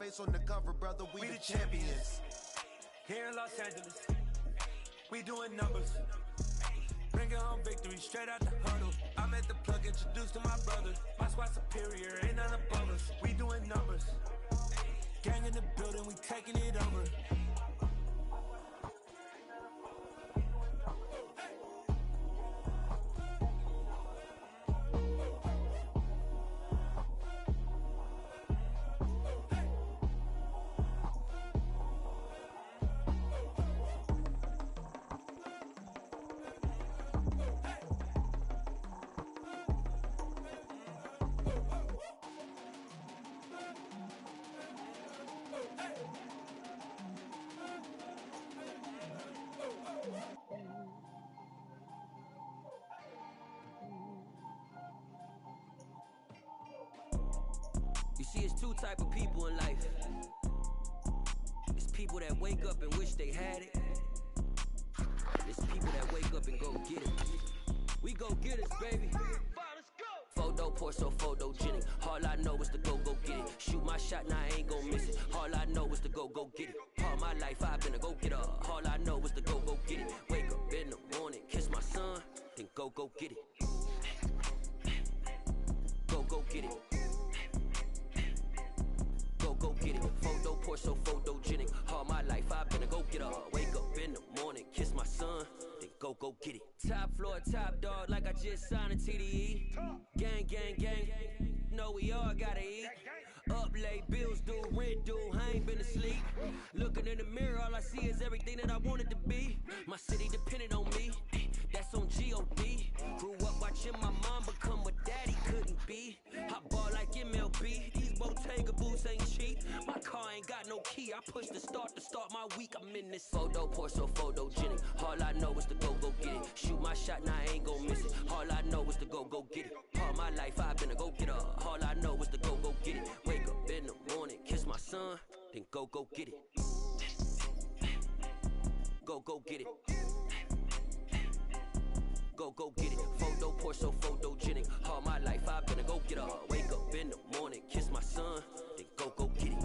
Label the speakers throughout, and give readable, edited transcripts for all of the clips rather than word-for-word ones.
Speaker 1: face on the cover, brother, we the champions.
Speaker 2: Here in Los Angeles, we doing numbers. Bringing home victory straight out the huddle. I'm at the plug, introduced to my brother. My squad superior, ain't none above us. We doing numbers. Gang in the building, we taking it over.
Speaker 3: You see, it's two type of people in life. It's people that wake up and wish they had it. It's people that wake up and go get it. We go get it, baby. Photo poor, so photogenic. All I know is to go get it. Shoot my shot, now I ain't gon' miss it. All I know is to go get it. All my life I've been a go-getter. All I know is to go get it. Wake up in the morning, kiss my son, then go get it. Go get it. Go get it. Photo poor, so photogenic. All my life I've been a go-getter. Wake up in the morning, kiss my son, then go get it. Top floor, top dog, like I just signed a TDE. Gang, gang, gang. Know we all gotta eat. Up late, bills due, rent due, I ain't been asleep. Looking in the mirror, all I see is everything that I wanted to be. My city depended on me, that's on G.O.D. Grew up watching my mom become what daddy couldn't be. I ball like MLB, these Bottega boots ain't cheap. My car ain't got no key, I push the start to start my week. I'm in this photo poor, so photogenic. All I know is to go get it. Shoot my shot, now I ain't gon' miss it. All I know is to go get it. All my life I've been a go-getter. All I know is to go get it. Wake up in the morning, kiss my son, then go get it. Go get it. Go get it. Photo poor, so photogenic. All my life I've been a go-getter. Wake up in the morning, kiss my son, then go get it.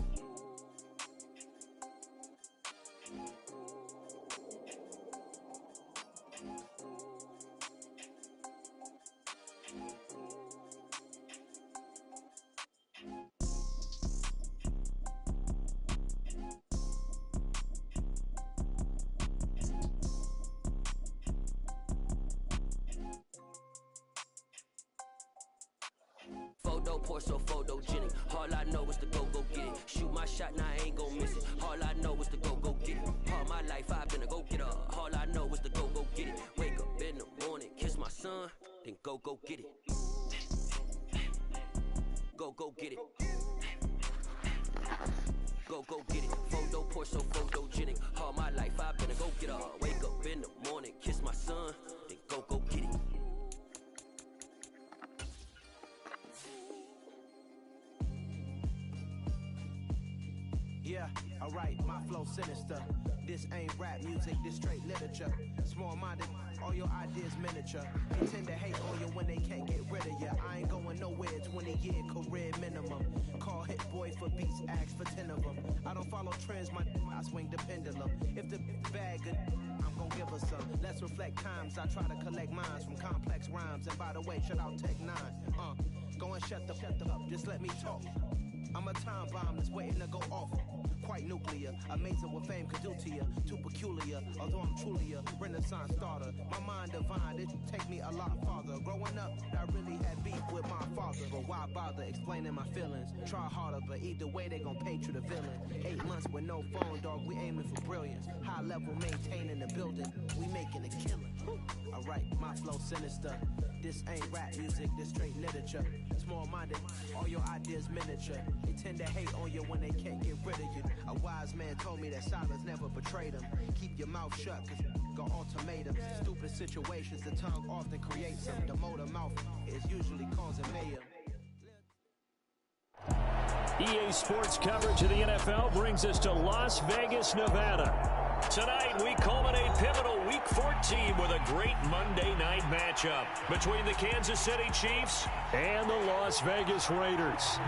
Speaker 3: Photo poor, so photogenic. All I know is to go get it. Shoot my shot, now I ain't gon' miss it. All I know is to go get it. All my life I've been a go-getter. All I know is to go get it. Wake up in the morning, kiss my son, then go get it. Go get it. Go get it. Photo poor, so photogenic. All my life I've been a go-getter. Wake up in the morning, kiss my son, then go get it.
Speaker 4: Yeah, alright, my flow sinister. This ain't rap music, this straight literature. Small-minded, all your ideas miniature. They tend to hate on you when they can't get rid of you. I ain't going nowhere, 20-year career minimum. Call Hit Boy for beats, ask for 10 of them. I don't follow trends, I swing the pendulum. If the bag good, I'm gon' give her some. Let's reflect times, I try to collect minds from complex rhymes. And by the way, shout out Tech 9. Go and shut the up, just let me talk. I'm a time bomb that's waiting to go off. Quite nuclear, amazing what fame could do to you. Too peculiar, although I'm truly a renaissance starter. My mind divine, it take me a lot farther. Growing up, I really had beef with my father. But why bother explaining my feelings? Try harder, but either way they gon' paint you the villain. 8 months with no phone, dog, we aiming for brilliance. High level maintaining the building, we making a killing. Alright, my flow sinister. This ain't rap music, this straight literature. Small-minded, all your ideas miniature. They tend to hate on you when they can't get rid of you. A wise man told me that silence never betrayed him. Keep your mouth shut, cause go ultimatum. Stupid situations, the tongue often creates them. The motor mouth is usually causing mayhem.
Speaker 5: EA Sports coverage of the NFL brings us to Las Vegas, Nevada. Tonight, we culminate pivotal Week 14 with a great Monday night matchup between the Kansas City Chiefs and the Las Vegas Raiders.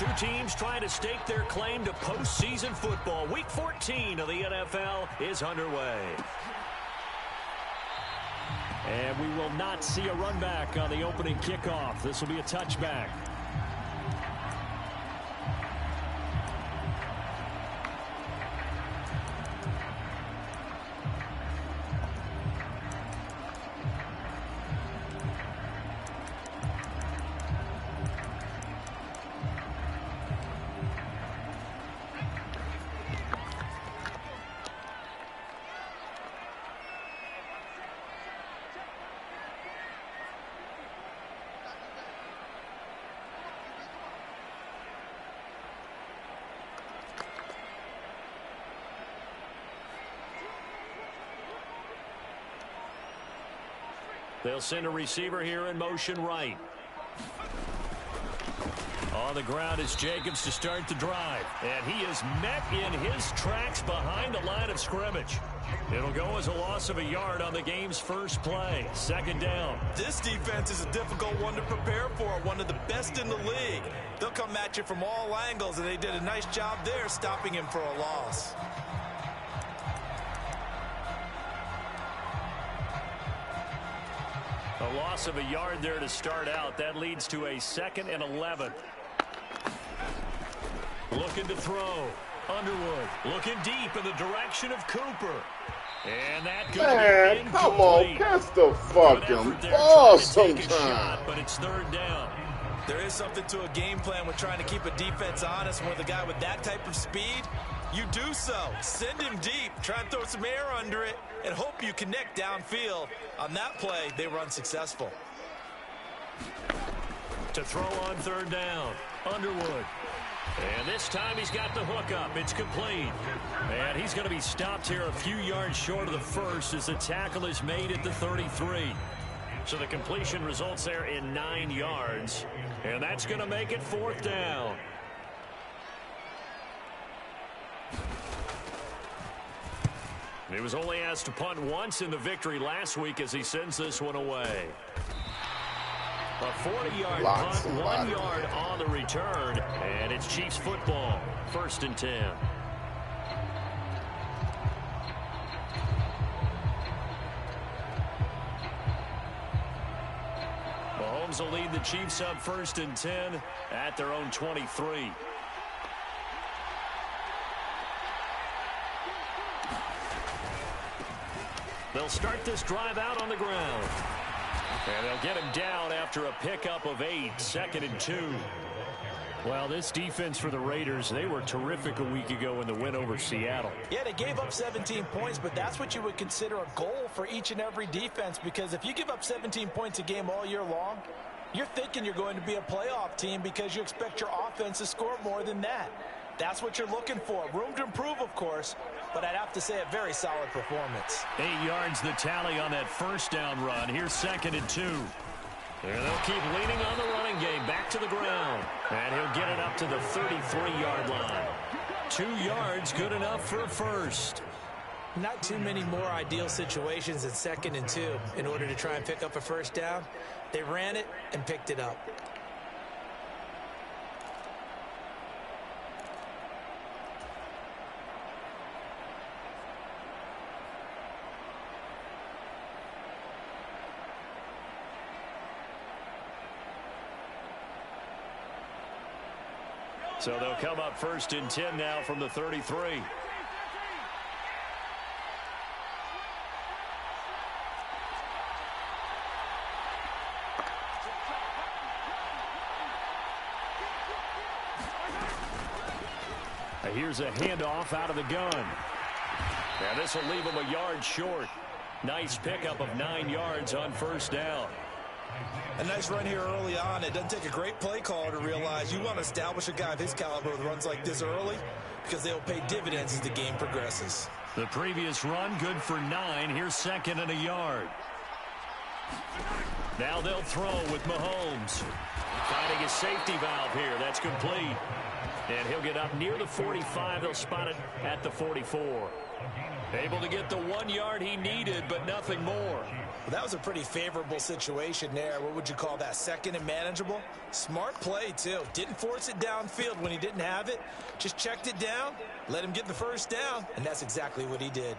Speaker 5: Two teams trying to stake their claim to postseason football. Week 14 of the NFL is underway. And we will not see a run back on the opening kickoff. This will be a touchback. They'll send a receiver here in motion right. On the ground is Jacobs to start the drive. And he is met in his tracks behind the line of scrimmage. It'll go as a loss of a yard on the game's first play. Second down.
Speaker 6: This defense is a difficult one to prepare for. One of the best in the league. They'll come at you from all angles, and they did a nice job there stopping him for a loss.
Speaker 5: A loss of a yard there to start out. That leads to a 2nd and 11. Looking to throw. Underwood looking deep in the direction of Cooper. And that could be incomplete.
Speaker 7: Come on, catch the fucking ball sometime.
Speaker 5: But it's third down.
Speaker 6: There is something to a game plan with trying to keep a defense honest. With a guy with that type of speed, you do so. Send him deep. Try and throw some air under it and hope you connect downfield. On that play, they run successful.
Speaker 5: To throw on third down. Underwood. And this time he's got the hook up. It's complete. And he's going to be stopped here a few yards short of the first as the tackle is made at the 33. So the completion results there in 9 yards. And that's going to make it 4th down. He was only asked to punt once in the victory last week as he sends this one away. A 40-yard punt, 1 yard on the return, and it's Chiefs football, 1st and 10. Mahomes will lead the Chiefs up 1st and 10 at their own 23. They'll start this drive out on the ground. And they'll get him down after a pickup of 8, 2nd and 2. Well, this defense for the Raiders, they were terrific a week ago in the win over Seattle.
Speaker 6: Yeah, they gave up 17 points, but that's what you would consider a goal for each and every defense, because if you give up 17 points a game all year long, you're thinking you're going to be a playoff team because you expect your offense to score more than that. That's what you're looking for. Room to improve, of course, but I'd have to say a very solid performance.
Speaker 5: 8 yards the tally on that first down run. Here's 2nd and 2. And they'll keep leaning on the running game. Back to the ground. And he'll get it up to the 33-yard line. 2 yards, good enough for a first.
Speaker 6: Not too many more ideal situations than 2nd and 2 in order to try and pick up a first down. They ran it and picked it up.
Speaker 5: So they'll come up 1st and 10 now from the 33. Here's a handoff out of the gun. And this will leave him a yard short. Nice pickup of 9 yards on first down.
Speaker 6: A nice run here early on. It doesn't take a great play caller to realize you want to establish a guy of his caliber with runs like this early because they'll pay dividends as the game progresses.
Speaker 5: The previous run good for 9. Here's 2nd and a yard. Now they'll throw with Mahomes. Finding a safety valve here. That's complete. And he'll get up near the 45. They'll spot it at the 44. Able to get the 1 yard he needed, but nothing more.
Speaker 6: Well, that was a pretty favorable situation there. What would you call that? Second and manageable? Smart play, too. Didn't force it downfield when he didn't have it. Just checked it down, let him get the first down, and that's exactly what he did.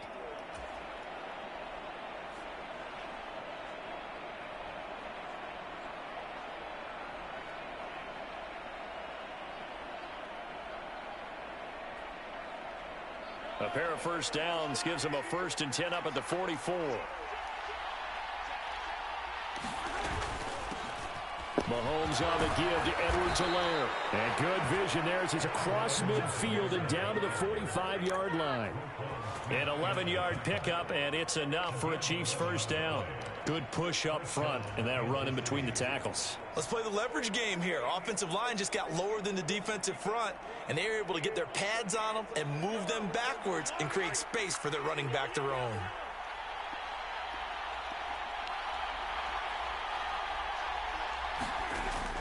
Speaker 5: A pair of first downs gives him a 1st and 10 up at the 44. Mahomes on the give to Edwards-Helaire. And good vision there as he's across midfield and down to the 45-yard line. An 11-yard pickup, and it's enough for a Chiefs first down. Good push up front and that run in between the tackles.
Speaker 6: Let's play the leverage game here. Offensive line just got lower than the defensive front, and they were able to get their pads on them and move them backwards and create space for their running back to roam.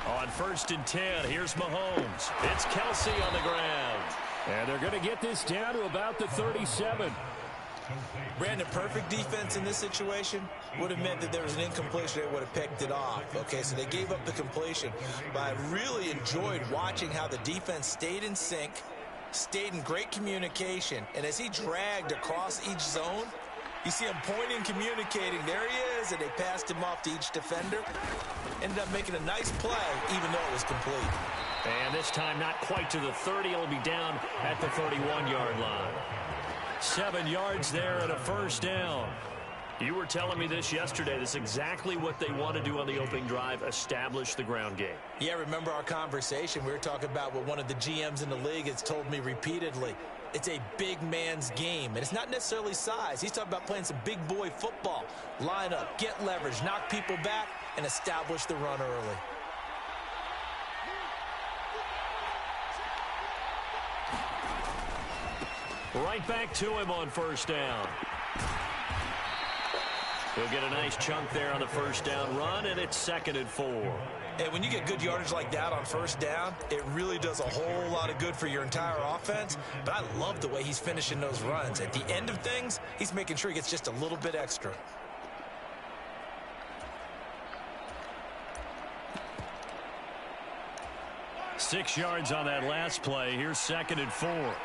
Speaker 5: On 1st and 10, here's Mahomes. It's Kelsey on the ground. And they're going to get this down to about the 37.
Speaker 6: Brandon, perfect defense in this situation would have meant that there was an incompletion. They would have picked it off. Okay, so they gave up the completion. But I really enjoyed watching how the defense stayed in sync, stayed in great communication. And as he dragged across each zone, you see him pointing, communicating. There he is, and they passed him off to each defender. Ended up making a nice play, even though it was complete.
Speaker 5: And this time not quite to the 30. It'll be down at the 31-yard line. 7 yards there and a first down. You were telling me this yesterday. This is exactly what they want to do on the opening drive, establish the ground game.
Speaker 6: Yeah, remember our conversation? We were talking about what one of the GMs in the league has told me repeatedly. It's a big man's game, and it's not necessarily size. He's talking about playing some big boy football. Line up, get leverage, knock people back, and establish the run early.
Speaker 5: Right back to him on first down. He'll get a nice chunk there on the first down run, and it's 2nd and 4.
Speaker 6: And when you get good yardage like that on first down, it really does a whole lot of good for your entire offense. But I love the way he's finishing those runs. At the end of things, he's making sure he gets just a little bit extra.
Speaker 5: Six yards on that last play. Here's 2nd and 4.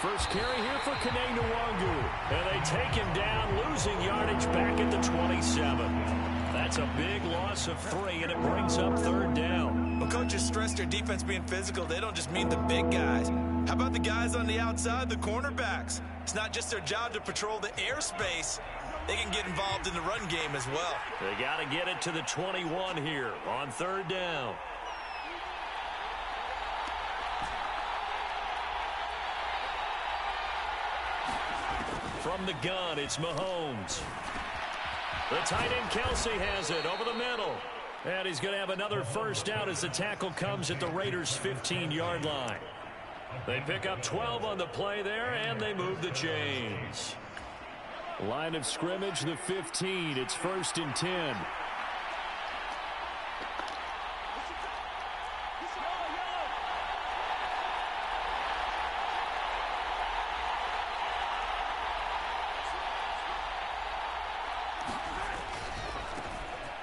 Speaker 5: First carry here for Kene Nwangu. And they take him down, losing yardage back at the 27. That's a big loss of 3, and it brings up 3rd down.
Speaker 6: Well, coaches stress their defense being physical. They don't just mean the big guys. How about the guys on the outside, the cornerbacks? It's not just their job to patrol the airspace. They can get involved in the run game as well.
Speaker 5: They got to get it to the 21 here on 3rd down. From the gun, it's Mahomes. The tight end Kelsey has it over the middle. And he's going to have another first down as the tackle comes at the Raiders' 15-yard line. They pick up 12 on the play there, and they move the chains. Line of scrimmage, the 15. It's 1st and 10.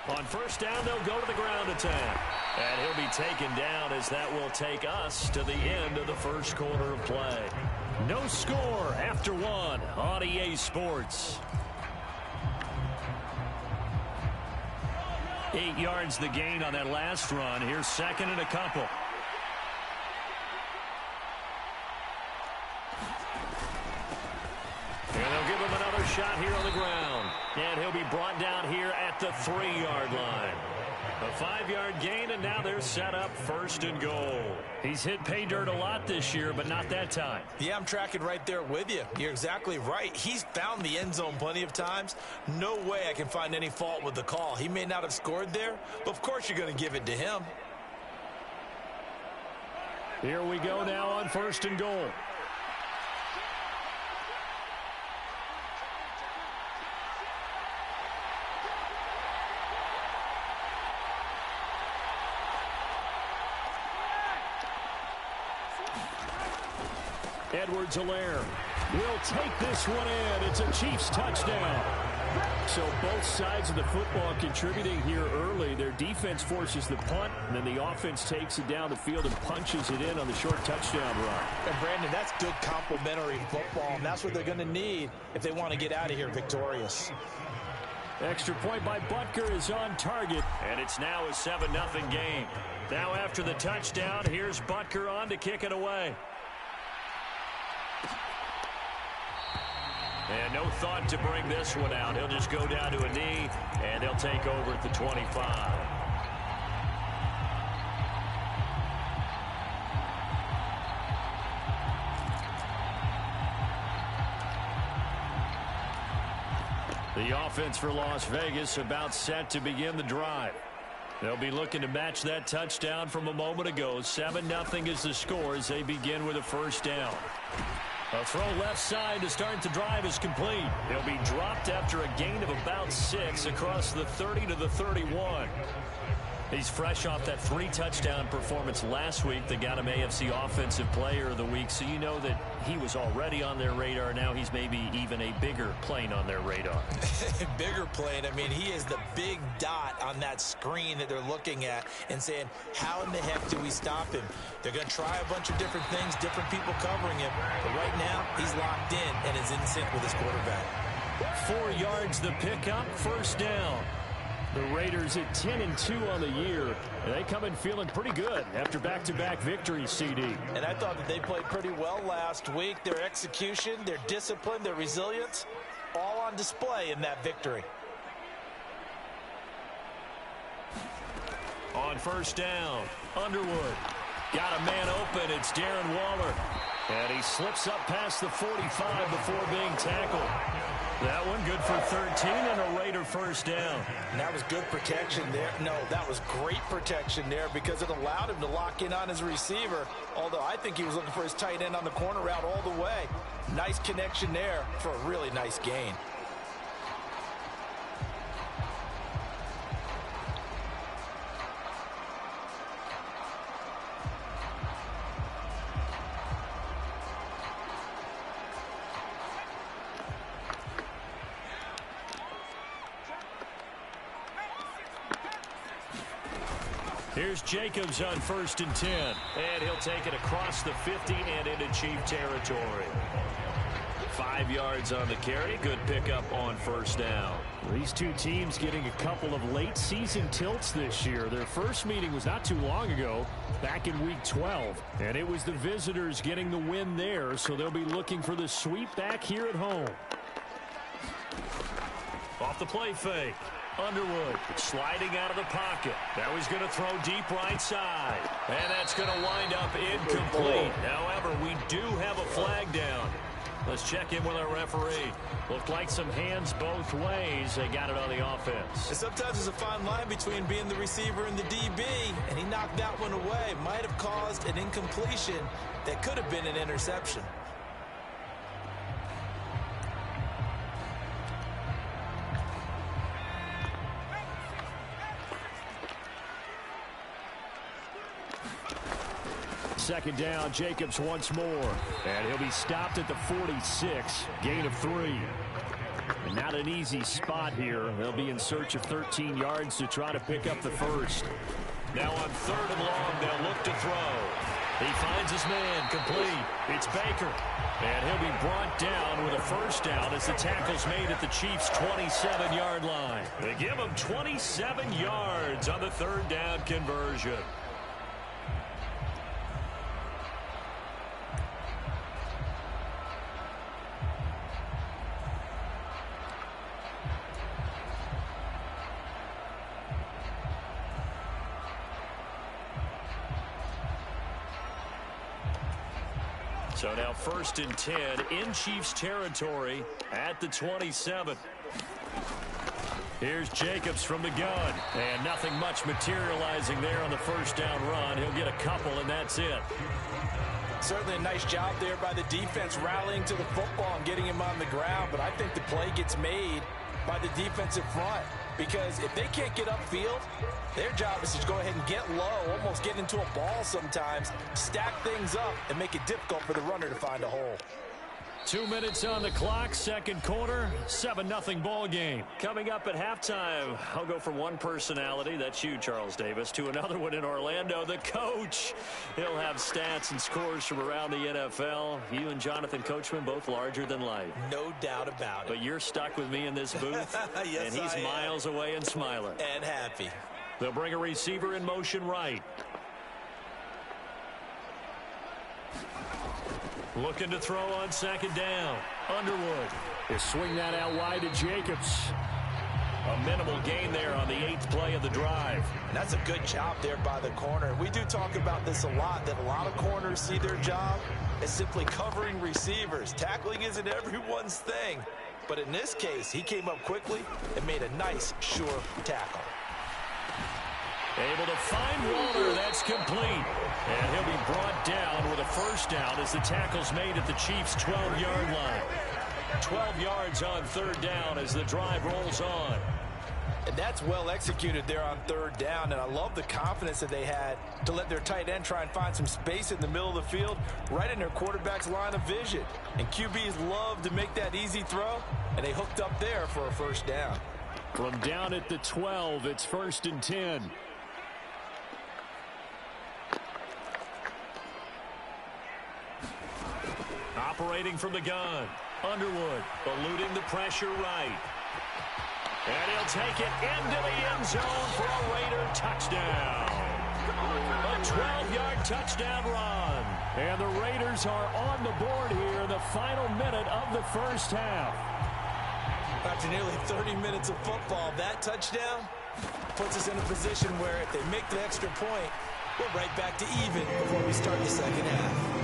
Speaker 5: On first down, they'll go to the ground attack. And he'll be taken down as that will take us to the end of the first quarter of play. No score after 1 on EA Sports. 8 yards the gain on that last run. Here's 2nd and a couple. And they'll give him another shot here on the ground. And he'll be brought down here at the 3-yard line. A 5-yard gain, and now they're set up 1st and goal. He's hit pay dirt a lot this year, but not that time.
Speaker 6: Yeah, I'm tracking right there with you. You're exactly right. He's found the end zone plenty of times. No way I can find any fault with the call. He may not have scored there, but of course you're going to give it to him.
Speaker 5: Here we go now on 1st and goal. Edwards-Helaire will take this one in. It's a Chiefs touchdown. So both sides of the football contributing here early. Their defense forces the punt, and then the offense takes it down the field and punches it in on the short touchdown run.
Speaker 6: And Brandon, that's good complementary football, and that's what they're going to need if they want to get out of here victorious.
Speaker 5: Extra point by Butker is on target, and it's now a 7-0 game. Now after the touchdown, here's Butker on to kick it away. And no thought to bring this one out. He'll just go down to a knee, and he'll take over at the 25. The offense for Las Vegas about set to begin the drive. They'll be looking to match that touchdown from a moment ago. 7-0 is the score as they begin with a first down. A throw left side to start the drive is complete. He'll be dropped after a gain of about 6 across the 30 to the 31. He's fresh off that 3-touchdown performance last week that got him AFC Offensive Player of the Week, so you know that he was already on their radar. Now he's maybe even a bigger plane on their radar.
Speaker 6: Bigger plane. I mean, he is the big dot on that screen that they're looking at and saying, how in the heck do we stop him? They're going to try a bunch of different things, different people covering him. But right now, he's locked in and is in sync with his quarterback.
Speaker 5: 4 yards the pickup, first down. The Raiders at 10-2 on the year. And they come in feeling pretty good after back-to-back victories, CD.
Speaker 6: And I thought that they played pretty well last week. Their execution, their discipline, their resilience, all on display in that victory.
Speaker 5: On first down, Underwood. Got a man open. It's Darren Waller. And he slips up past the 45 before being tackled. That one good for 13 and a Raider first down.
Speaker 6: And that was good protection there. No, that was great protection there because it allowed him to lock in on his receiver. Although I think he was looking for his tight end on the corner route all the way. Nice connection there for a really nice gain.
Speaker 5: Here's Jacobs on 1st and 10. And he'll take it across the 50 and into Chief territory. 5 yards on the carry. Good pickup on first down.
Speaker 8: These two teams getting a couple of late season tilts this year. Their first meeting was not too long ago, back in week 12. And it was the visitors getting the win there, so they'll be looking for the sweep back here at home.
Speaker 5: Off the play fake. Underwood sliding out of the pocket. Now he's going to throw deep right side. And that's going to wind up incomplete. However, we do have a flag down. Let's check in with our referee. Looked like some hands both ways. They got it on the offense.
Speaker 6: And sometimes there's a fine line between being the receiver and the DB, and he knocked that one away. Might have caused an incompletion that could have been an interception.
Speaker 8: Second down, Jacobs once more. And he'll be stopped at the 46. Gain of 3. And not an easy spot here. They'll be in search of 13 yards to try to pick up the first.
Speaker 5: Now on 3rd and long, they'll look to throw. He finds his man, complete. It's Baker. And he'll be brought down with a first down as the tackle's made at the Chiefs' 27-yard line. They give him 27 yards on the 3rd down conversion. So now 1st and 10 in Chiefs territory at the 27. Here's Jacobs from the gun. And nothing much materializing there on the first down run. He'll get a couple, and that's it.
Speaker 6: Certainly a nice job there by the defense rallying to the football and getting him on the ground. But I think the play gets made by the defensive front. because if they can't get upfield, their job is to go ahead and get low, almost get into a ball sometimes, stack things up, and make it difficult for the runner to find a hole.
Speaker 8: 2 minutes on the clock, second quarter, 7-0 ball game.
Speaker 5: Coming up at halftime, I'll go from one personality, that's you, Charles Davis, to another one in Orlando, the coach. He'll have stats and scores from around the NFL. You and Jonathan Coachman both larger than life.
Speaker 6: No doubt about it.
Speaker 5: But you're stuck with me in this booth,
Speaker 6: yes,
Speaker 5: and he's miles away and smiling.
Speaker 6: And happy.
Speaker 5: They'll bring a receiver in motion right. Looking to throw on second down. Underwood.
Speaker 8: They swing that out wide to Jacobs.
Speaker 5: A minimal gain there on the 8th play of the drive.
Speaker 6: And that's a good job there by the corner. We do talk about this a lot, that a lot of corners see their job as simply covering receivers. Tackling isn't everyone's thing. But in this case, he came up quickly and made a nice, sure tackle.
Speaker 5: Able to find Waller. That's complete. And he'll be brought down with a first down as the tackle's made at the Chiefs' 12-yard line. 12 yards on third down as the drive rolls on.
Speaker 6: And that's well executed there on third down. And I love the confidence that they had to let their tight end try and find some space in the middle of the field, right in their quarterback's line of vision. And QBs love to make that easy throw, and they hooked up there for a first down.
Speaker 8: From down at the 12, it's 1st and 10.
Speaker 5: Operating from the gun. Underwood eluding the pressure right. And he'll take it into the end zone for a Raider touchdown. A 12-yard touchdown run.
Speaker 8: And the Raiders are on the board here in the final minute of the first half.
Speaker 6: After nearly 30 minutes of football, that touchdown puts us in a position where if they make the extra point, we're right back to even before we start the second half.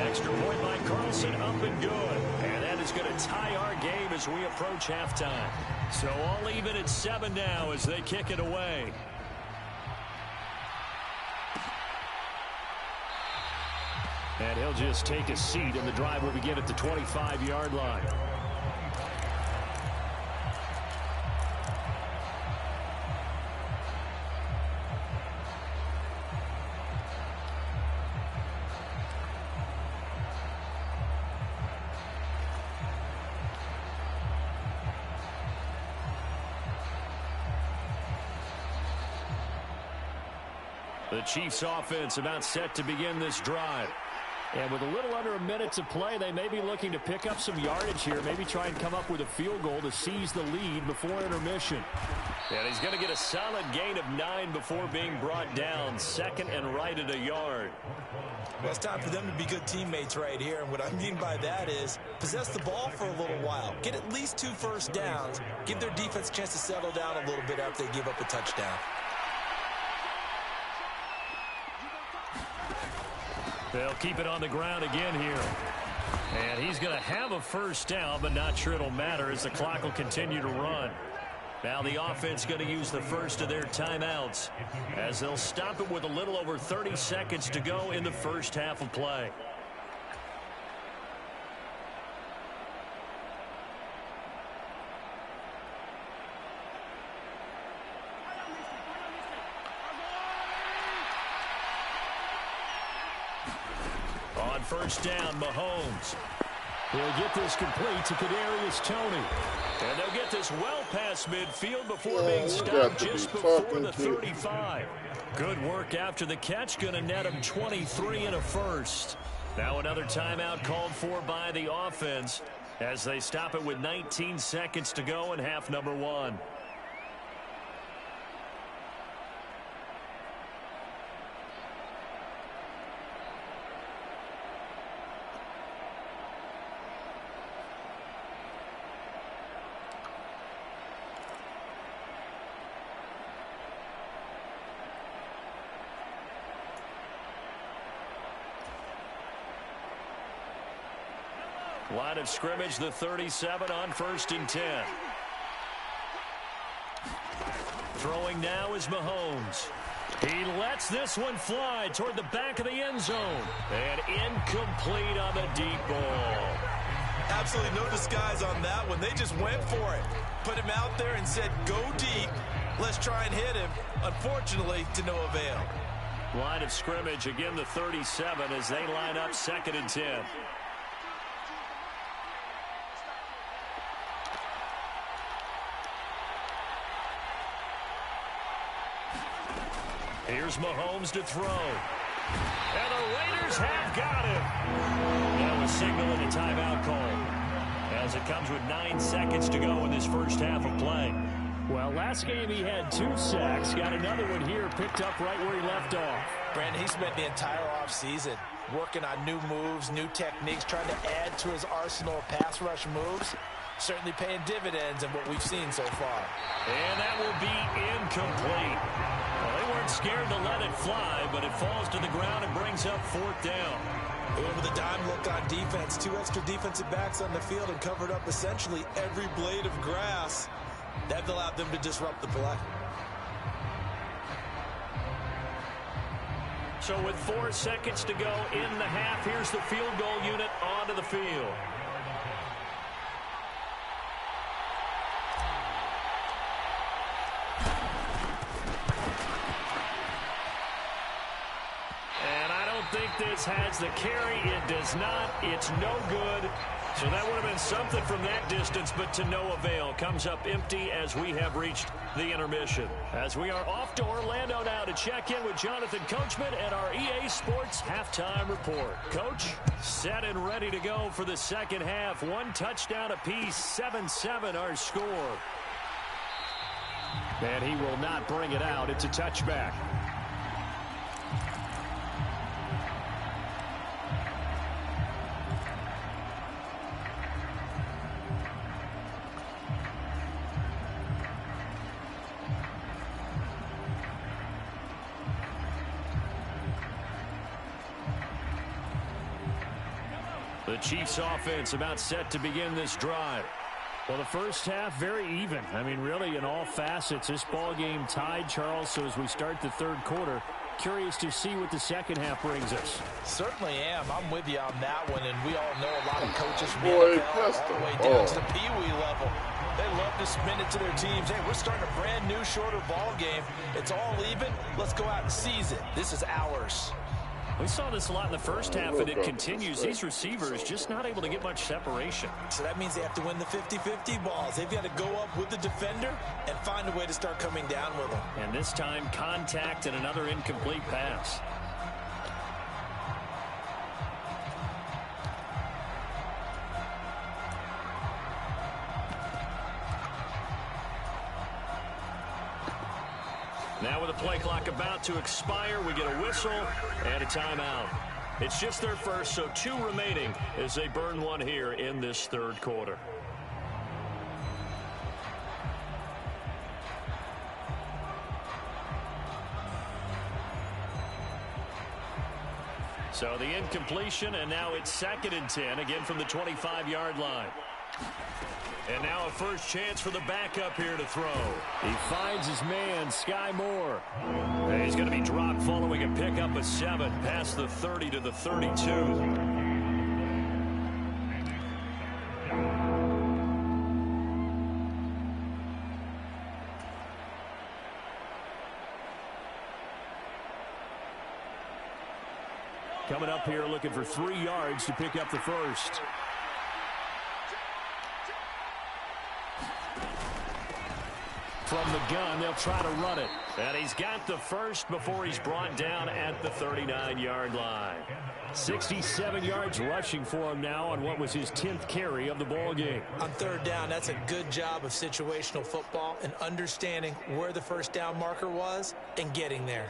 Speaker 5: Extra point by Carlson, up and good. And that is going to tie our game as we approach halftime. So all even at 7 now as they kick it away.
Speaker 8: And he'll just take a seat, and the drive will begin at the 25-yard line.
Speaker 5: The Chiefs offense about set to begin this drive.
Speaker 8: And with a little under a minute to play, they may be looking to pick up some yardage here, maybe try and come up with a field goal to seize the lead before intermission.
Speaker 5: And he's going to get a solid gain of 9 before being brought down. Second and right at a yard.
Speaker 6: Well, it's time for them to be good teammates right here. And what I mean by that is possess the ball for a little while. Get at least 2 first downs. Give their defense a chance to settle down a little bit after they give up a touchdown.
Speaker 5: They'll keep it on the ground again here. And he's going to have a first down, but not sure it'll matter as the clock will continue to run. Now the offense going to use the first of their timeouts as they'll stop it with a little over 30 seconds to go in the first half of play. On first down, Mahomes.
Speaker 8: He'll get this complete to Kadarius Toney.
Speaker 5: And they'll get this well past midfield before being stopped just before the 35. Good work after the catch. Going to net him 23 and a first. Now another timeout called for by the offense as they stop it with 19 seconds to go in half number 1. Line of scrimmage, the 37 on first and 10. Throwing now is Mahomes. He lets this one fly toward the back of the end zone. And incomplete on the deep ball.
Speaker 6: Absolutely no disguise on that one. They just went for it. Put him out there and said, go deep. Let's try and hit him. Unfortunately, to no avail.
Speaker 5: Line of scrimmage, again the 37 as they line up 2nd and 10. Here's Mahomes to throw. And the Raiders have got him. Now a signal and a timeout call, as it comes with 9 seconds to go in this first half of play.
Speaker 8: Well, last game he had 2 sacks. Got another one here, picked up right where he left off.
Speaker 6: Brandon, he spent the entire offseason working on new moves, new techniques, trying to add to his arsenal of pass rush moves. Certainly paying dividends in what we've seen so far.
Speaker 5: And that will be incomplete. Well, they weren't scared to let it fly, but it falls to the ground and brings up 4th down.
Speaker 6: They went with a dime look on defense. 2 extra defensive backs on the field and covered up essentially every blade of grass. That allowed them to disrupt the play.
Speaker 5: So with 4 seconds to go in the half, here's the field goal unit onto the field. And I don't think this has the carry. It does not. It's no good. So that would have been something from that distance, but to no avail. Comes up empty as we have reached the intermission. As we are off to Orlando now to check in with Jonathan Coachman and our EA Sports Halftime Report. Coach, set and ready to go for the second half. 1 touchdown apiece, 7-7 our score.
Speaker 8: And he will not bring it out. It's a touchback.
Speaker 5: The Chiefs offense about set to begin this drive.
Speaker 8: Well, the first half, very even. I mean, really, in all facets, this ball game tied, Charles. So as we start the 3rd quarter, curious to see what the second half brings us.
Speaker 6: Certainly am. I'm with you on that one, and we all know a lot of coaches from the NFL all the way down to the Pee-wee level. They love to spin it to their teams. Hey, we're starting a brand new, shorter ball game. It's all even. Let's go out and seize it. This is ours.
Speaker 5: We saw this a lot in the first half, and it continues. These receivers just not able to get much separation.
Speaker 6: So that means they have to win the 50-50 balls. They've got to go up with the defender and find a way to start coming down with them.
Speaker 5: And this time, contact and another incomplete pass. Now with the play clock about to expire, we get a whistle and a timeout. It's just their first, so 2 remaining as they burn 1 here in this 3rd quarter. So the incompletion, and now it's 2nd and 10, again from the 25-yard line. And now a first chance for the backup here to throw.
Speaker 8: He finds his man, Sky Moore.
Speaker 5: And he's going to be dropped following a pickup of 7 past the 30 to the 32.
Speaker 8: Coming up here looking for 3 yards to pick up the first. From the gun, they'll try to run it.
Speaker 5: And he's got the first before he's brought down at the 39-yard line.
Speaker 8: 67 yards rushing for him now on what was his 10th carry of the ball game.
Speaker 6: On 3rd down, that's a good job of situational football and understanding where the first down marker was and getting there.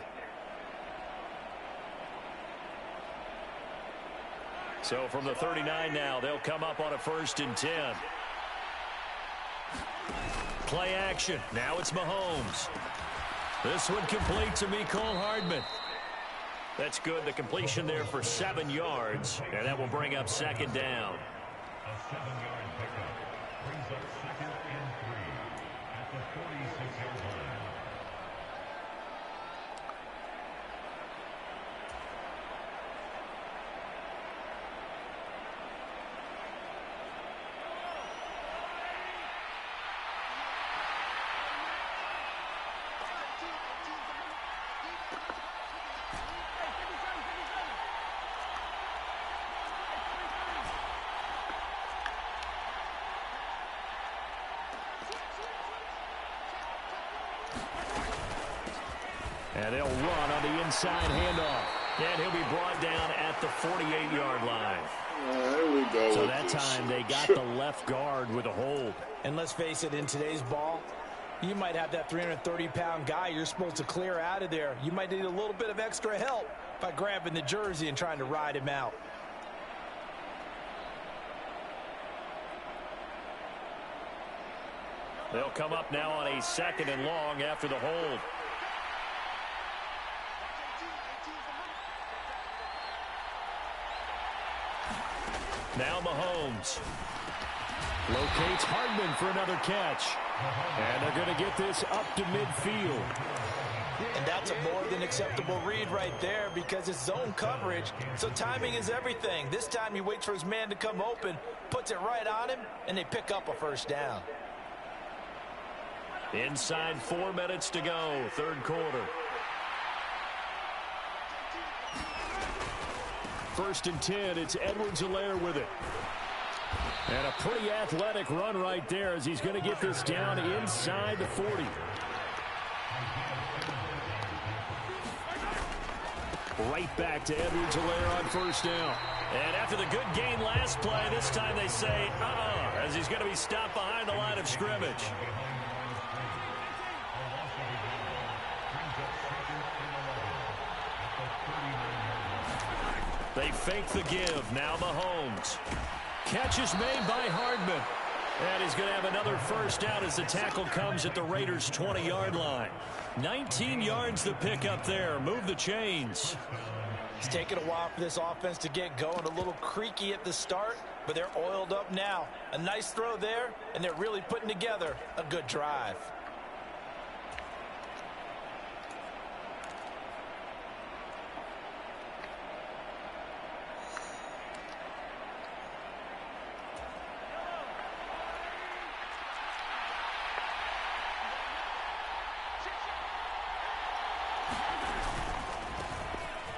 Speaker 5: So from the 39 now, they'll come up on a 1st and 10. Play action. Now it's Mahomes. This one complete to Mecole Hardman. That's good. The completion there for 7 yards. And that will bring up 2nd down.
Speaker 9: A 7-yard pickup brings up 2nd and 3 at the 46-yard line.
Speaker 5: And they'll run on the inside handoff. And he'll be brought down at the 48-yard line.
Speaker 7: There we go.
Speaker 5: So that time they got the left guard with a hold.
Speaker 6: And let's face it, in today's ball, you might have that 330-pound guy you're supposed to clear out of there. You might need a little bit of extra help by grabbing the jersey and trying to ride him out.
Speaker 5: They'll come up now on a 2nd and long after the hold. Now Mahomes locates Hardman for another catch. And they're going to get this up to midfield.
Speaker 6: And that's a more than acceptable read right there because it's zone coverage. So timing is everything. This time he waits for his man to come open, puts it right on him, and they pick up a first down.
Speaker 5: Inside 4 minutes to go, 3rd quarter. 1st and 10, it's Edwards-Helaire with it. And a pretty athletic run right there as he's going to get this down inside the 40. Right back to Edwards-Helaire on 1st down. And after the good gain last play, this time they say, as he's going to be stopped behind the line of scrimmage. They fake the give. Now Mahomes. Catch is made by Hardman. And he's going to have another first down as the tackle comes at the Raiders' 20-yard line. 19 yards to pick up there. Move the chains.
Speaker 6: It's taken a while for this offense to get going. A little creaky at the start, but they're oiled up now. A nice throw there, and they're really putting together a good drive.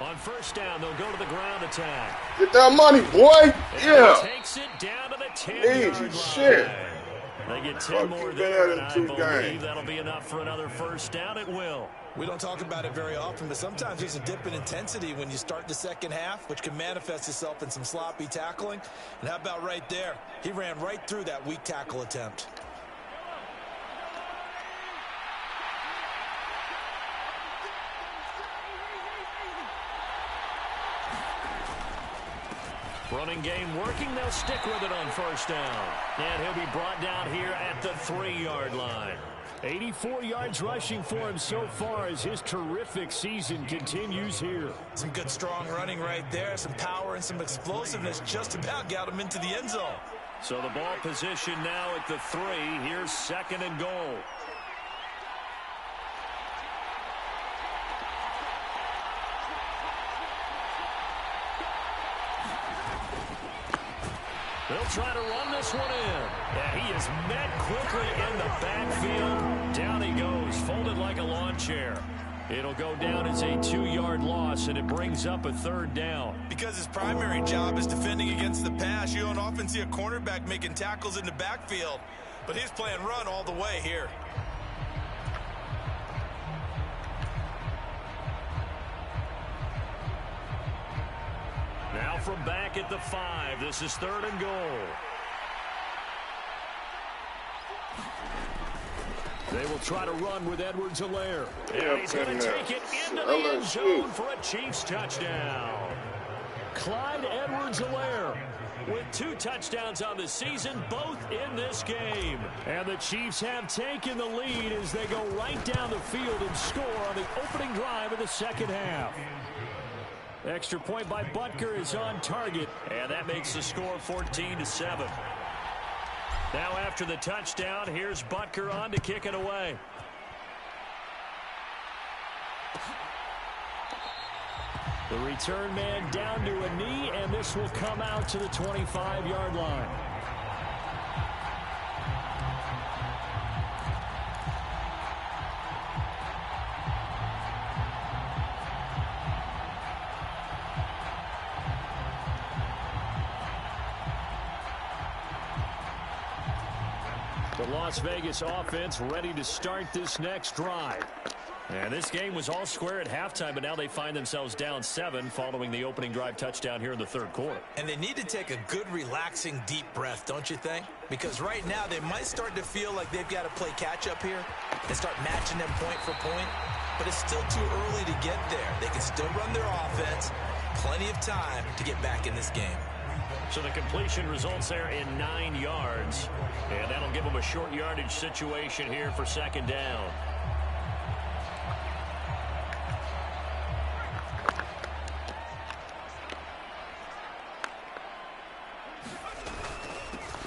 Speaker 5: On 1st down, they'll go to the ground attack.
Speaker 7: Get that money, boy. Yeah.
Speaker 5: Takes it down to the 10-yard line.
Speaker 7: Shit.
Speaker 5: They get 10 more there, and I believe that'll be enough for another first down. It will.
Speaker 6: We don't talk about it very often, but sometimes there's a dip in intensity when you start the second half, which can manifest itself in some sloppy tackling. And how about right there? He ran right through that weak tackle attempt.
Speaker 5: Running game working. They'll stick with it on 1st down. And he'll be brought down here at the 3-yard line. 84 yards rushing for him so far as his terrific season continues here.
Speaker 6: Some good strong running right there. Some power and some explosiveness just about got him into the end zone.
Speaker 5: So the ball position now at the 3. Here's 2nd and goal. They'll try to run this one in. And he is met quickly in the backfield. Down he goes, folded like a lawn chair. It'll go down as a 2-yard loss, and it brings up a 3rd down.
Speaker 6: Because his primary job is defending against the pass, you don't often see a cornerback making tackles in the backfield. But he's playing run all the way here.
Speaker 5: Now from back at the 5, this is 3rd and goal. They will try to run with Edwards-Helaire. And he's going to take it into the end zone for a Chiefs touchdown. Clyde Edwards-Helaire with 2 touchdowns on the season, both in this game. And the Chiefs have taken the lead as they go right down the field and score on the opening drive of the second half. Extra point by Butker is on target, and that makes the score 14-7. Now after the touchdown, here's Butker on to kick it away. The return man down to a knee, and this will come out to the 25-yard line. The Las Vegas offense ready to start this next drive. And this game was all square at halftime, but now they find themselves down 7 following the opening drive touchdown here in the third quarter.
Speaker 6: And they need to take a good, relaxing, deep breath, don't you think? Because right now they might start to feel like they've got to play catch-up here and start matching them point for point. But it's still too early to get there. They can still run their offense. Plenty of time to get back in this game.
Speaker 5: So the completion results there in 9 yards. And that'll give them a short yardage situation here for second down.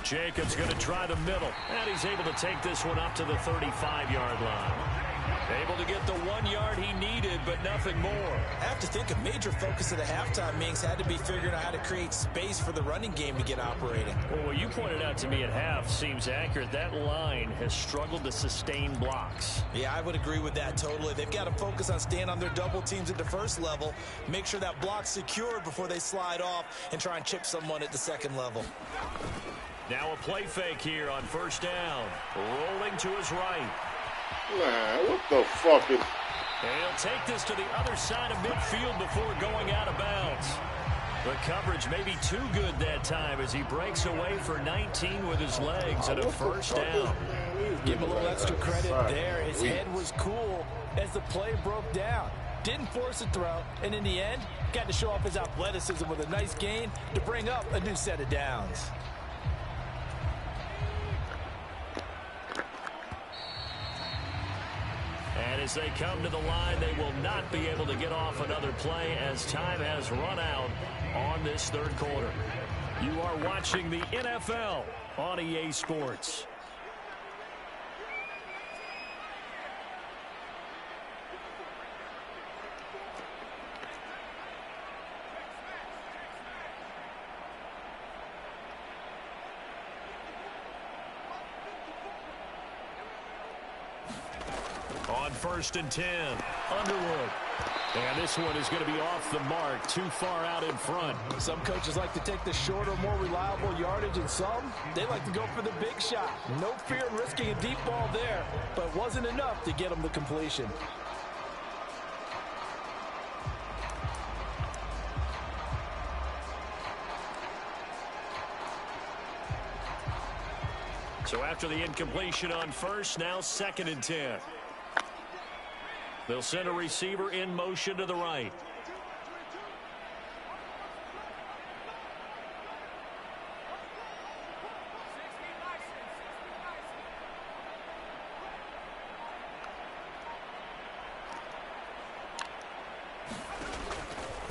Speaker 5: Jacobs going to try the middle, and he's able to take this one up to the 35-yard line. Able to get the 1 yard he needed, but nothing more.
Speaker 6: I have to think a major focus of the halftime meetings had to be figuring out how to create space for the running game to get operating.
Speaker 5: Well, what you pointed out to me at half seems accurate. That line has struggled to sustain blocks.
Speaker 6: Yeah, I would agree with that totally. They've got to focus on staying on their double teams at the first level, make sure that block's secured before they slide off and try and chip someone at the second level.
Speaker 5: Now a play fake here on first down. Rolling to his right.
Speaker 7: Man, what the fuck is...
Speaker 5: And he'll take this to the other side of midfield before going out of bounds. The coverage may be too good that time as he breaks away for 19 with his legs and a first down.
Speaker 6: Give him a little extra credit there. His head was cool as the play broke down. Didn't force a throw, and in the end, got to show off his athleticism with a nice gain to bring up a new set of downs.
Speaker 5: And as they come to the line, they will not be able to get off another play as time has run out on this third quarter. You are watching the NFL on EA Sports. On 1st and 10, Underwood. And this one is going to be off the mark, too far out in front.
Speaker 6: Some coaches like to take the shorter, more reliable yardage, and some, they like to go for the big shot. No fear in risking a deep ball there, but wasn't enough to get them the completion.
Speaker 5: So after the incompletion on first, now 2nd and 10. They'll send a receiver in motion to the right.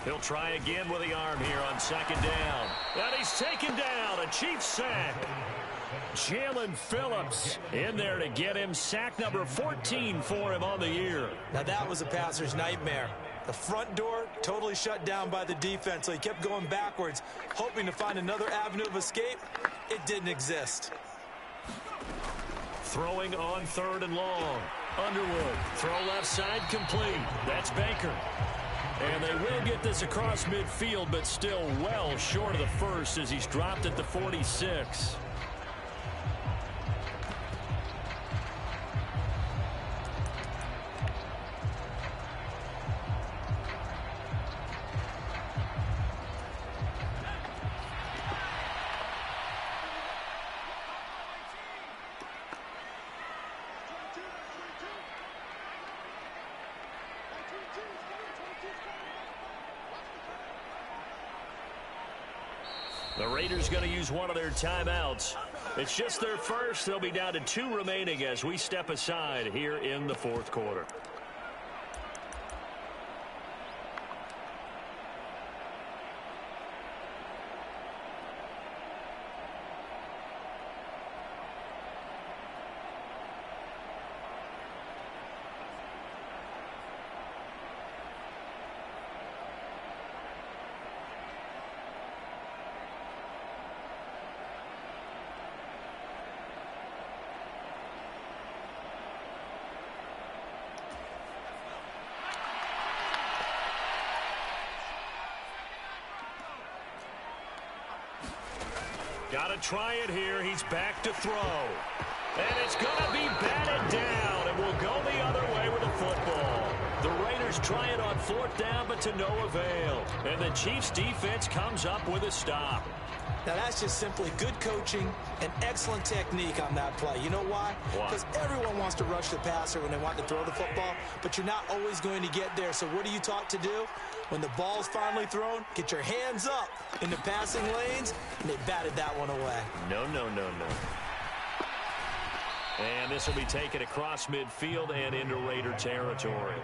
Speaker 5: He'll try again with the arm here on 2nd down. And he's taken down. A Chiefs sack. Jalen Phillips in there to get him sack number 14 for him on the year.
Speaker 6: Now that was a passer's nightmare. The front door totally shut down by the defense, so he kept going backwards, hoping to find another avenue of escape. It didn't exist.
Speaker 5: Throwing on 3rd and long. Underwood, throw left side complete. That's Baker. And they will get this across midfield, but still well short of the first as he's dropped at the 46. The Raiders going to use one of their timeouts. It's just their first. They'll be down to 2 remaining as we step aside here in the 4th quarter. Got to try it here. He's back to throw. And it's going to be batted down, and we'll go the other way with the football. Steelers try it on 4th down, but to no avail. And the Chiefs defense comes up with a stop.
Speaker 6: Now, that's just simply good coaching and excellent technique on that play. You know why? Because everyone wants to rush the passer when they want to throw the football, but you're not always going to get there. So what are you taught to do? When the ball's finally thrown, get your hands up in the passing lanes, and they batted that one away.
Speaker 5: No. And this will be taken across midfield and into Raider territory.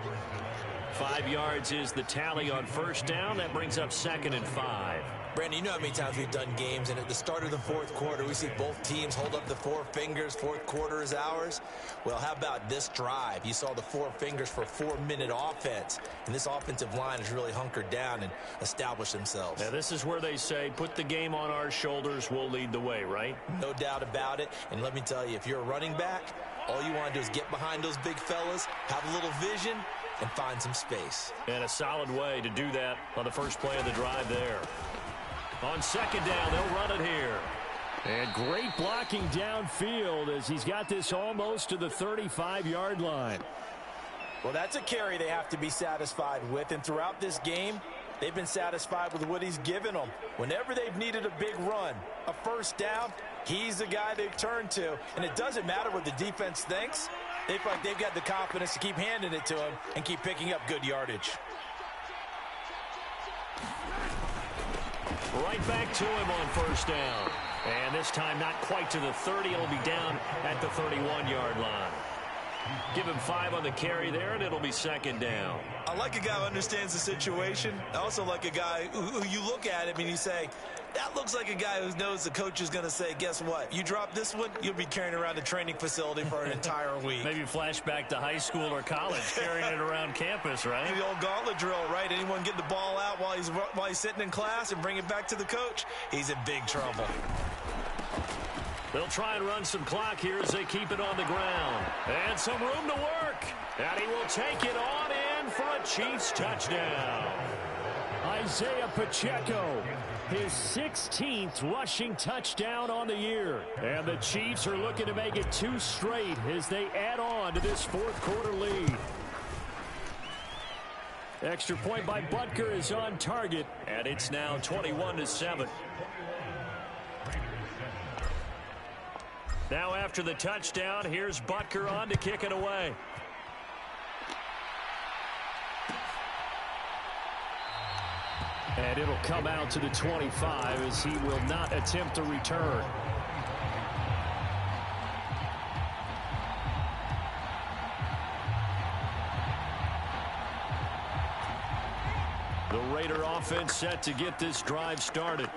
Speaker 5: 5 yards is the tally on 1st down. That brings up 2nd and 5.
Speaker 6: Brandon, you know how many times we've done games, and at the start of the 4th quarter, we see both teams hold up the 4 fingers, 4th quarter is ours. Well, how about this drive? You saw the 4 fingers for 4-minute offense, and this offensive line has really hunkered down and established themselves.
Speaker 5: Now, this is where they say, put the game on our shoulders, we'll lead the way, right?
Speaker 6: No doubt about it, and let me tell you, if you're a running back, all you want to do is get behind those big fellas, have a little vision, and find some space.
Speaker 5: And a solid way to do that on the first play of the drive there. On 2nd down, they'll run it here.
Speaker 8: And great blocking downfield as he's got this almost to the 35-yard line.
Speaker 6: Well, that's a carry they have to be satisfied with. And throughout this game, they've been satisfied with what he's given them. Whenever they've needed a big run, a 1st down, he's the guy they've turned to. And it doesn't matter what the defense thinks. They feel like they've got the confidence to keep handing it to him and keep picking up good yardage.
Speaker 5: Right back to him on 1st down. And this time not quite to the 30. It'll be down at the 31-yard line. Give him 5 on the carry there, and it'll be 2nd down.
Speaker 6: I like a guy who understands the situation. I also like a guy who you look at him and you say, that looks like a guy who knows the coach is going to say, guess what? You drop this one, you'll be carrying around the training facility for an entire week.
Speaker 5: Maybe flashback to high school or college, carrying it around campus, right?
Speaker 6: The old gauntlet drill, right? Anyone get the ball out while he's sitting in class and bring it back to the coach, he's in big trouble.
Speaker 5: They'll try and run some clock here as they keep it on the ground. And some room to work. And he will take it on in for a Chiefs touchdown.
Speaker 8: Isaiah Pacheco, his 16th rushing touchdown on the year. And the Chiefs are looking to make it 2 straight as they add on to this 4th quarter lead. Extra point by Butker is on target.
Speaker 5: And it's now 21-7. Now after the touchdown, here's Butker on to kick it away.
Speaker 8: And it'll come out to the 25 as he will not attempt a return. The Raider offense set to get this drive started.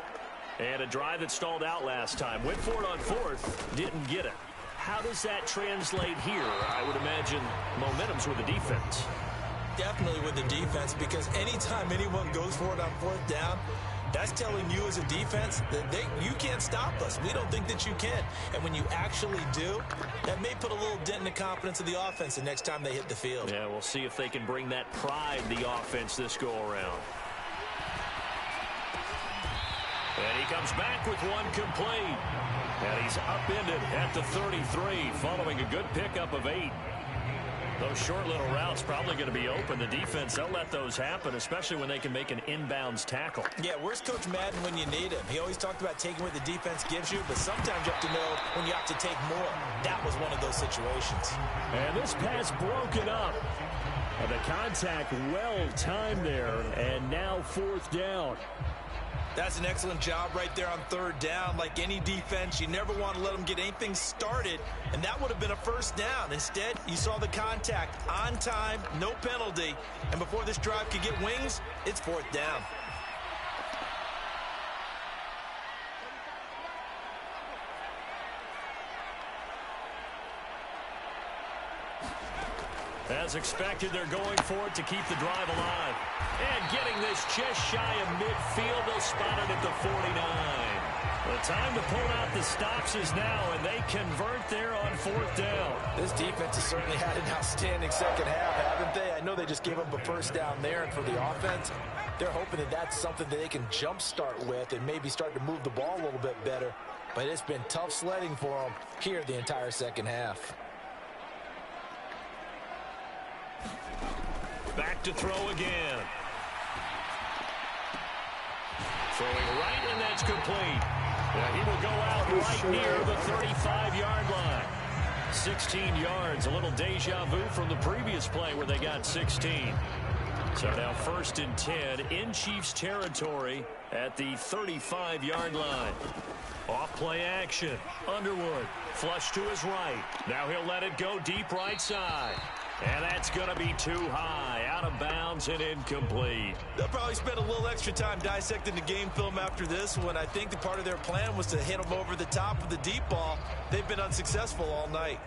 Speaker 8: And a drive that stalled out last time. Went for it on 4th, didn't get it. How does that translate here? I would imagine momentum's with the defense.
Speaker 6: Definitely with the defense, because anytime anyone goes for it on 4th down, that's telling you as a defense that you can't stop us. We don't think that you can. And when you actually do, that may put a little dent in the confidence of the offense the next time they hit the field.
Speaker 5: Yeah, we'll see if they can bring that pride, the offense, this go-around. And he comes back with one complete. And he's upended at the 33 following a good pickup of 8. Those short little routes probably going to be open. The defense, they'll let those happen, especially when they can make an inbounds tackle.
Speaker 6: Yeah, where's Coach Madden when you need him? He always talked about taking what the defense gives you, but sometimes you have to know when you have to take more. That was one of those situations.
Speaker 8: And this pass broken up. And the contact well timed there, and now 4th down.
Speaker 6: That's an excellent job right there on 3rd down. Like any defense, you never want to let them get anything started, and that would have been a 1st down. Instead, you saw the contact on time, no penalty, and before this drive could get wings, it's 4th down.
Speaker 5: As expected, they're going for it to keep the drive alive. And getting this just shy of midfield, they'll spot it at the 49. The time to pull out the stops is now, and they convert there on 4th down.
Speaker 6: This defense has certainly had an outstanding second half, haven't they? I know they just gave up a 1st down there, and for the offense, they're hoping that that's something that they can jumpstart with and maybe start to move the ball a little bit better. But it's been tough sledding for them here the entire second half.
Speaker 5: Back look to throw again. Throwing right, and that's complete. Now he will go out right near the 35-yard line. 16 yards, a little deja vu from the previous play where they got 16. So now 1st and 10 in Chiefs territory at the 35-yard line. Off play action. Underwood flush to his right. Now he'll let it go deep right side. And that's going to be too high. Out of bounds and incomplete.
Speaker 6: They'll probably spend a little extra time dissecting the game film after this one. I think the part of their plan was to hit them over the top of the deep ball. They've been unsuccessful all night.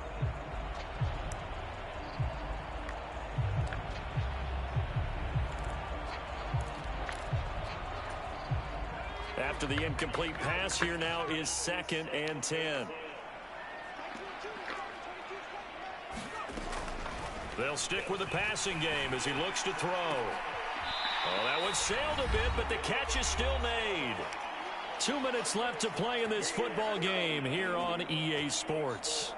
Speaker 5: After the incomplete pass, here now is 2nd and 10. They'll stick with the passing game as he looks to throw. Oh, that one sailed a bit, but the catch is still made. 2 minutes left to play in this football game here on EA Sports.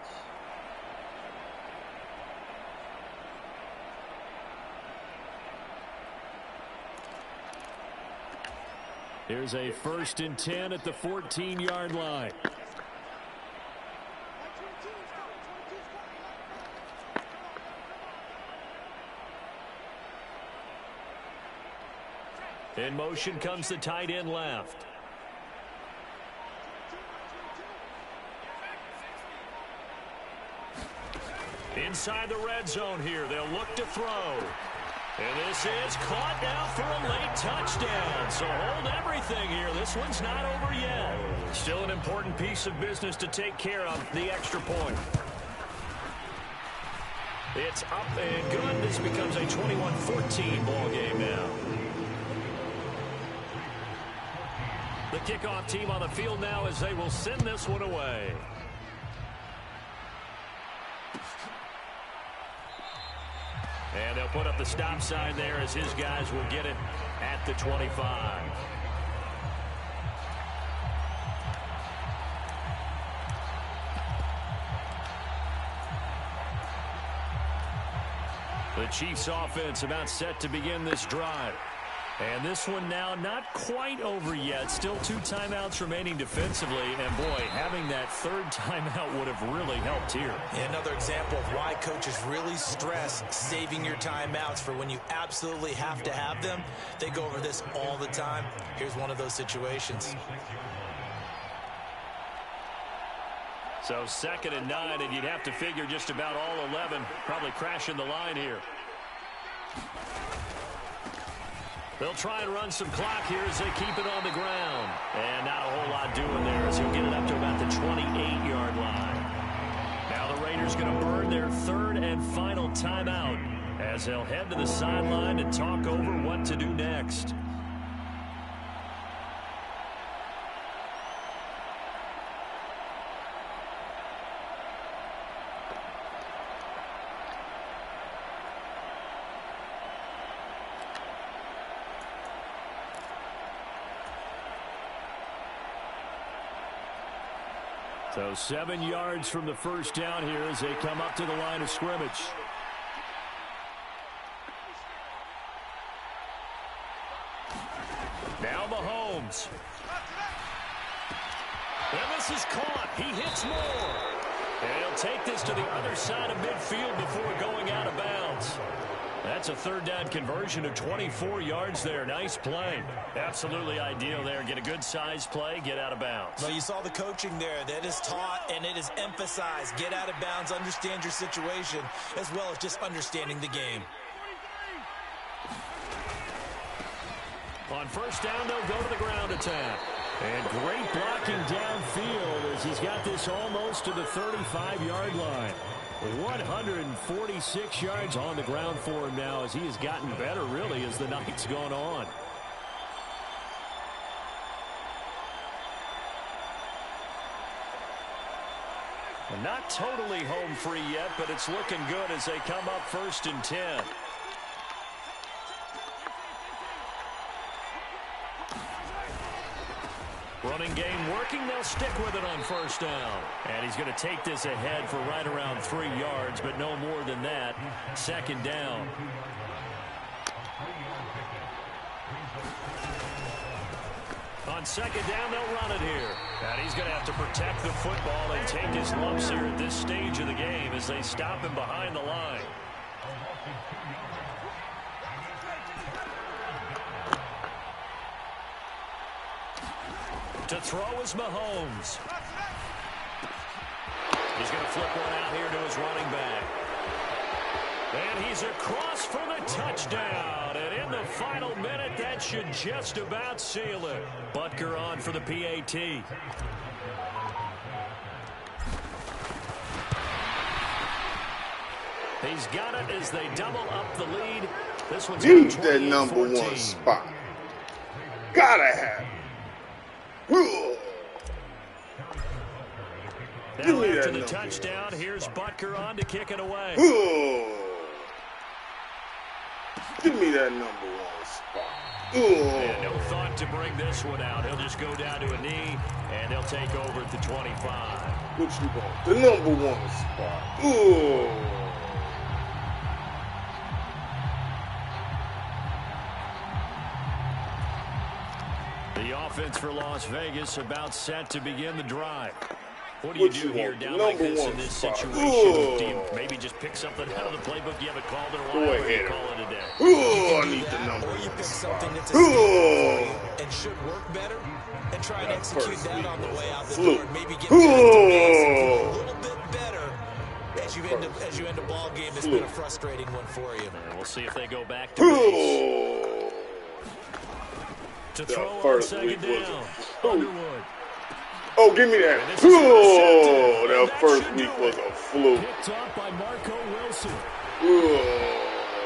Speaker 5: Here's a 1st and 10 at the 14-yard line. In motion comes the tight end left. Inside the red zone here, they'll look to throw. And this is caught now for a late touchdown. So hold everything here. This one's not over yet. Still an important piece of business to take care of, the extra point. It's up and good. This becomes a 21-14 ball game now. The kickoff team on the field now as they will send this one away. And they'll put up the stop sign there as his guys will get it at the 25. The Chiefs offense about set to begin this drive. And this one now not quite over yet. Still 2 timeouts remaining defensively. And, boy, having that 3rd timeout would have really helped here.
Speaker 6: Another example of why coaches really stress saving your timeouts for when you absolutely have to have them. They go over this all the time. Here's one of those situations.
Speaker 5: So 2nd and 9, and you'd have to figure just about all 11 probably crashing the line here. They'll try and run some clock here as they keep it on the ground. And not a whole lot doing there as he'll get it up to about the 28-yard line. Now the Raiders going to burn their 3rd and final timeout as they'll head to the sideline to talk over what to do next. So 7 yards from the first down here as they come up to the line of scrimmage. Now Mahomes. And this is caught. He hits more. And he'll take this to the other side of midfield before going out of bounds. That's a 3rd down conversion of 24 yards there. Nice play. Absolutely ideal there. Get a good size play, get out of bounds.
Speaker 6: Well, you saw the coaching there. That is taught and it is emphasized. Get out of bounds, understand your situation, as well as just understanding the game.
Speaker 5: On 1st down, they'll go to the ground attack. And great blocking downfield as he's got this almost to the 35-yard line. 146 yards on the ground for him now as he has gotten better, really, as the night's gone on. Not totally home free yet, but it's looking good as they come up 1st and 10. Running game working. They'll stick with it on 1st down. And he's going to take this ahead for right around 3 yards, but no more than that. 2nd down. On second down, they'll run it here. And he's going to have to protect the football and take his lumps here at this stage of the game as they stop him behind the line. To throw is Mahomes. He's going to flip one out here to his running back. And he's across for the touchdown. And in the final minute, that should just about seal it. Butker on for the PAT. He's got it as they double up the lead. This one's
Speaker 7: need that number 1 spot. Gotta have it.
Speaker 5: Now after the touchdown, here's Butker on to kick it away.
Speaker 7: Give me that number 1 spot.
Speaker 5: And no thought to bring this one out. He'll just go down to a knee, and he'll take over at the 25.
Speaker 7: What you want? The number 1 spot.
Speaker 5: The offense for Las Vegas about set to begin the drive. What do you do here down like this in this situation? Do you maybe just pick something out of the playbook you haven't called in a while, or you call it a day?
Speaker 7: I need the number 1
Speaker 6: Or you pick
Speaker 7: spot.
Speaker 6: something that's a staple for you and should work better and try and execute that on the way out the door and maybe get back to basics a little bit better as you end a ball game that's been a frustrating one for you.
Speaker 5: And we'll see if they go back to base. To throw on second down. Underwood.
Speaker 7: Oh, give me that. That first week was a fluke.
Speaker 8: Picked off by Marco Wilson.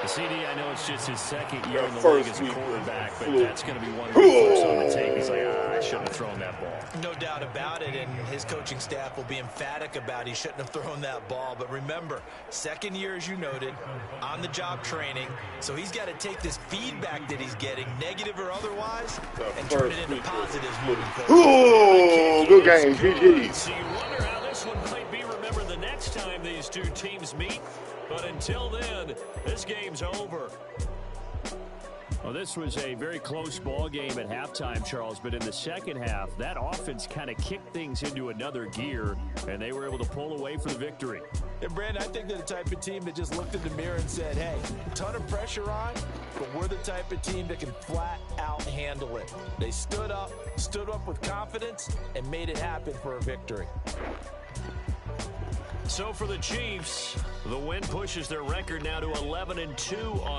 Speaker 5: The CD, I know it's just his second year in the league as a quarterback, but that's going to be one of the first on the tape. He's like, I shouldn't have thrown that ball.
Speaker 6: No doubt about it, and his coaching staff will be emphatic about he shouldn't have thrown that ball. But remember, second year, as you noted, on-the-job training, so he's got to take this feedback that he's getting, negative or otherwise, and turn it into positives moving forward.
Speaker 7: Good game, GG's.
Speaker 5: So you wonder how this one might be remembered the next time these two teams meet. But until then, this game's over.
Speaker 8: Well, this was a very close ball game at halftime, Charles, but in the second half, that offense kind of kicked things into another gear, and they were able to pull away for the victory.
Speaker 6: And, Brandon, I think they're the type of team that just looked in the mirror and said, hey, a ton of pressure on, but we're the type of team that can flat out handle it. They stood up with confidence, and made it happen for a victory.
Speaker 5: So for the Chiefs, the win pushes their record now to 11-2 on